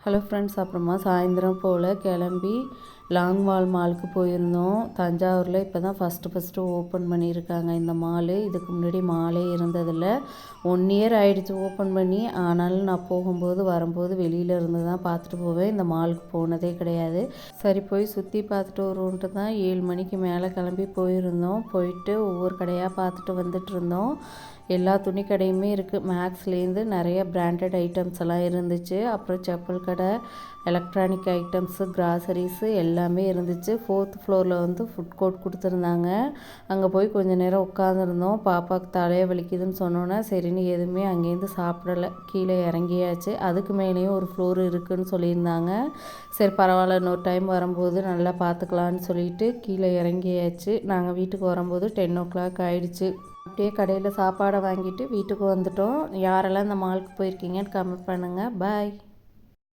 Hello friends, அப்புறமா சாயந்தரம் போல் கிளம்பி லாங்வால் மாலுக்கு போயிருந்தோம். தஞ்சாவூரில் இப்போ தான் ஃபஸ்ட்டு ஓப்பன் பண்ணியிருக்காங்க இந்த மாலு. இதுக்கு முன்னாடி மாலே இருந்ததில்ல. 1 இயர் ஆகிடுச்சு ஓப்பன் பண்ணி. ஆனாலும் நான் போகும்போது வரும்போது வெளியில் இருந்து தான் பார்த்துட்டு போவேன். இந்த மாலுக்கு போனதே கிடையாது. சரி போய் சுற்றி பார்த்துட்டு வருவோன்ட்டு தான் 7 மணிக்கு மேலே கிளம்பி போயிருந்தோம். போயிட்டு ஒவ்வொரு கடையாக பார்த்துட்டு வந்துட்டு இருந்தோம். எல்லா துணி கடையுமே இருக்குது. மேக்ஸ்லேருந்து நிறைய பிராண்டட் ஐட்டம்ஸ் எல்லாம் இருந்துச்சு. அப்புறம் செப்பல் கடை, எலக்ட்ரானிக் ஐட்டம்ஸு, கிராசரிஸு எல்லாமே இருந்துச்சு. 4th ஃப்ளோரில் வந்து ஃபுட் கோர்ட் கொடுத்துருந்தாங்க. அங்கே போய் கொஞ்சம் நேரம் உட்காந்துருந்தோம். பாப்பாவுக்கு தலையை வலிக்குதுன்னு சொன்னோன்னே சரின்னு எதுவுமே அங்கேருந்து சாப்பிடலை. கீழே இறங்கியாச்சு. அதுக்கு மேலேயும் ஒரு ஃப்ளோர் இருக்குதுன்னு சொல்லியிருந்தாங்க. சரி பரவாயில்ல, இன்னொரு டைம் வரும்போது நல்லா பார்த்துக்கலான்னு சொல்லிட்டு கீழே இறங்கியாச்சு. நாங்கள் வீட்டுக்கு வரும்போது 10 o'clock ஆகிடுச்சு. அப்படியே கடையில் சாப்பாடை வாங்கிட்டு வீட்டுக்கு வந்துட்டோம். யாரெல்லாம் இந்த மாலுக்கு போயிருக்கீங்கன்னு கமெண்ட் பண்ணுங்கள். பாய்.